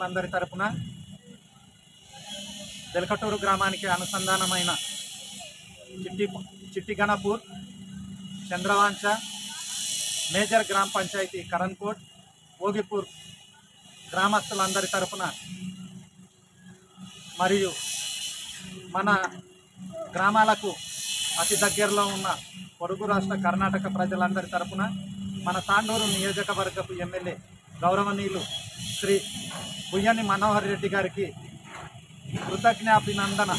గ్రామస్తులందరి తరపున బెల్కటూరు గ్రామానికి అనుసంధానమైన చిట్టిగణపూర్, చంద్రవాంచ, మేజర్ గ్రామ పంచాయతీ కరణ్కోట్, భోగిపూర్ గ్రామస్తులందరి తరపున మరియు మన గ్రామాలకు అతి దగ్గరలో ఉన్న పొరుగు రాష్ట్ర కర్ణాటక ప్రజలందరి తరపున మన తాండూరు నియోజకవర్గపు ఎమ్మెల్యే గౌరవనీయులు శ్రీ బుయ్యని మనోహర్ రెడ్డి గారికి కృతజ్ఞాభినందన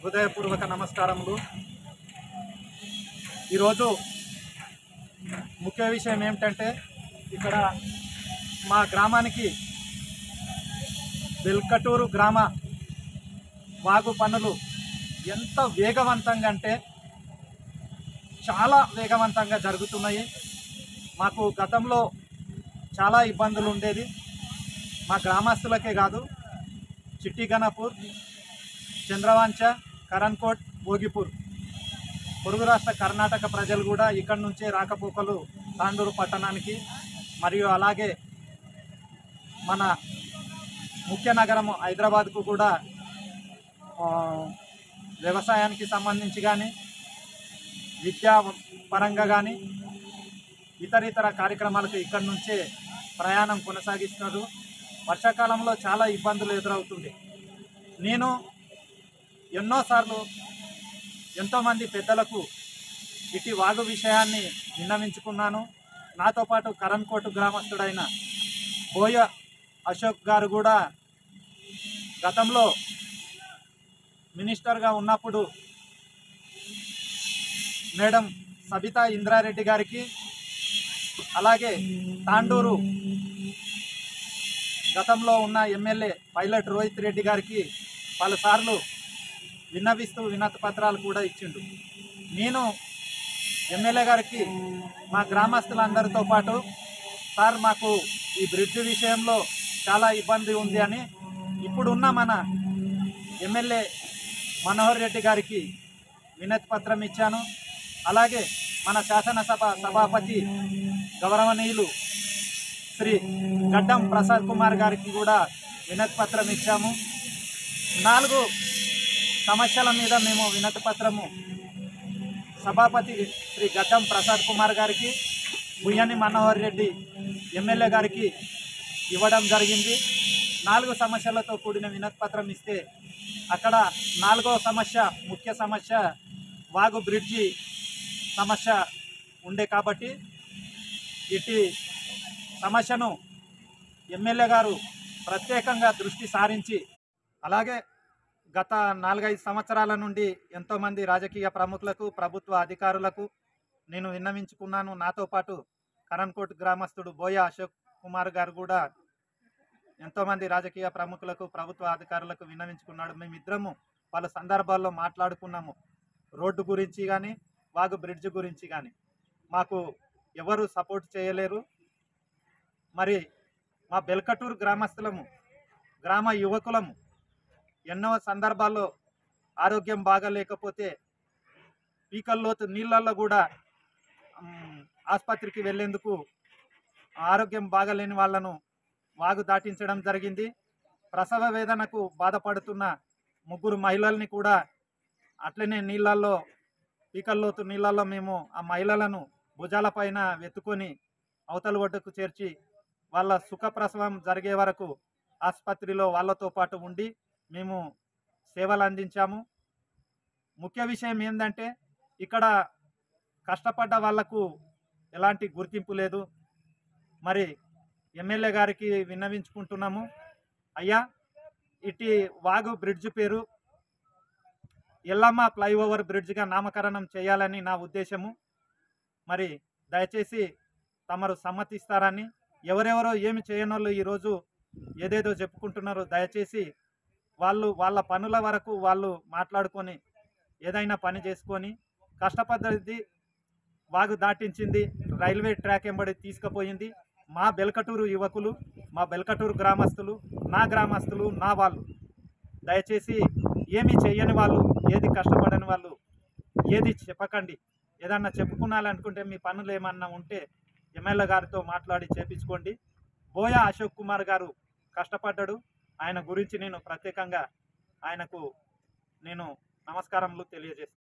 హృదయపూర్వక నమస్కారములు. ఈరోజు ముఖ్య విషయం ఏమిటంటే, ఇక్కడ మా గ్రామానికి బెల్కటూరు గ్రామ వాగు పనులు ఎంత వేగవంతంగా అంటే చాలా వేగవంతంగా జరుగుతున్నాయి. మాకు గతంలో చాలా ఇబ్బందులు ఉండేది. మా గ్రామస్తులకే కాదు, చిట్టిగణపూర్, చంద్రవాంచ, కరణ్కోట్, భోగిపూర్ పొరుగు రాష్ట్ర కర్ణాటక ప్రజలు కూడా ఇక్కడి నుంచే రాకపోకలు తాండూరు పట్టణానికి మరియు అలాగే మన ముఖ్య నగరం హైదరాబాద్కు కూడా వ్యవసాయానికి సంబంధించి కానీ, విద్యా పరంగా కానీ, ఇతర కార్యక్రమాలకు ఇక్కడి నుంచే ప్రయాణం కొనసాగిస్తున్నారు. వర్షాకాలంలో చాలా ఇబ్బందులు ఎదురవుతుంది. నేను ఎన్నోసార్లు ఎంతోమంది పెద్దలకు ఇటు వాగు విషయాన్ని విన్నవించుకున్నాను. నాతో పాటు కరణ్కోట్ గ్రామస్తుడైన బోయ అశోక్ గారు కూడా గతంలో మినిస్టర్గా ఉన్నప్పుడు మేడం సబితా ఇంద్రారెడ్డి గారికి, అలాగే తాండూరు గతంలో ఉన్న ఎమ్మెల్యే పైలట్ రోహిత్ రెడ్డి గారికి పలుసార్లు విన్నవిస్తూ వినతి పత్రాలు కూడా ఇచ్చిండు. నేను ఎమ్మెల్యే గారికి మా గ్రామస్తులందరితో పాటు, సార్ మాకు ఈ బ్రిడ్జ్ విషయంలో చాలా ఇబ్బంది ఉంది అని ఇప్పుడున్న మన ఎమ్మెల్యే మనోహర్ రెడ్డి గారికి వినతి పత్రం ఇచ్చాను. అలాగే మన శాసనసభ సభాపతి గౌరవనీయులు శ్రీ గడ్డం ప్రసాద్ కుమార్ గారికి కూడా వినతి పత్రం ఇచ్చాము. 4 సమస్యల మీద మేము వినతి పత్రము సభాపతి శ్రీ గడ్డం ప్రసాద్ కుమార్ గారికి, బుయ్యని మనోహర్ రెడ్డి ఎమ్మెల్యే గారికి ఇవ్వడం జరిగింది. 4 సమస్యలతో కూడిన వినతి పత్రం ఇస్తే అక్కడ 4వ సమస్య, ముఖ్య సమస్య వాగు బ్రిడ్జి సమస్య ఉండే కాబట్టి ఇటు సమస్యను ఎమ్మెల్యే గారు ప్రత్యేకంగా దృష్టి సారించి, అలాగే గత 4-5 సంవత్సరాల నుండి ఎంతోమంది రాజకీయ ప్రముఖులకు, ప్రభుత్వ అధికారులకు నేను విన్నవించుకున్నాను. నాతో పాటు కరణ్కోట్ గ్రామస్తుడు బోయ అశోక్ కుమార్ గారు కూడా ఎంతోమంది రాజకీయ ప్రముఖులకు, ప్రభుత్వ అధికారులకు విన్నవించుకున్నాడు. మేమిద్దరము పలు సందర్భాల్లో మాట్లాడుకున్నాము. రోడ్డు గురించి కానీ, వాగు బ్రిడ్జ్ గురించి కానీ మాకు ఎవరు సపోర్ట్ చేయలేరు. మరి మా బెల్కటూరు గ్రామస్తులము, గ్రామ యువకులము ఎన్నో సందర్భాల్లో ఆరోగ్యం బాగాలేకపోతే పీకల్లోతు నీళ్ళల్లో కూడా ఆసుపత్రికి వెళ్ళేందుకు ఆరోగ్యం బాగాలేని వాళ్ళను వాగు దాటించడం జరిగింది. ప్రసవ వేదనకు బాధపడుతున్న 3 మహిళల్ని కూడా అట్లనే నీళ్ళల్లో, పీకల్లోతు నీళ్ళల్లో మేము ఆ మహిళలను భుజాలపైన వెతుకొని అవతల ఒడ్డుకు చేర్చి వాళ్ళ సుఖప్రసవం జరిగే వరకు ఆసుపత్రిలో వాళ్ళతో పాటు ఉండి మేము సేవలు అందించాము. ముఖ్య విషయం ఏంటంటే, ఇక్కడ కష్టపడ్డ వాళ్లకు ఎలాంటి గుర్తింపు లేదు. మరి ఎమ్మెల్యే గారికి విన్నవించుకుంటున్నాము, అయ్యా ఇటు వాగు బ్రిడ్జ్ పేరు ఎల్లమ్మ ఫ్లైఓవర్ బ్రిడ్జ్గా నామకరణం చేయాలని నా ఉద్దేశము. మరి దయచేసి తమరు సమ్మతిస్తారని, ఎవరెవరో ఏమి చేయనోళ్ళు ఈరోజు ఏదేదో చెప్పుకుంటున్నారో దయచేసి వాళ్ళ పనుల వరకు వాళ్ళు మాట్లాడుకొని ఏదైనా పని చేసుకొని, కష్టపడ్డది వాగు దాటించింది, రైల్వే ట్రాక్ ఎంబడి తీసుకుపోయింది మా బెల్కటూరు యువకులు, మా బెల్కటూరు గ్రామస్తులు, నా గ్రామస్తులు, నా వాళ్ళు. దయచేసి ఏమి చేయని వాళ్ళు, ఏది కష్టపడని వాళ్ళు ఏది చెప్పకండి. ఏదన్నా చెప్పుకున్నాలనుకుంటే మీ పనులు ఏమన్నా ఉంటే ఎమ్మెల్యే గారితో మాట్లాడి చేపించుకోండి. బోయ అశోక్ కుమార్ గారు కష్టపడ్డాడు. ఆయన గురించి నేను ప్రత్యేకంగా ఆయనకు నేను నమస్కారములు తెలియజేస్తాను.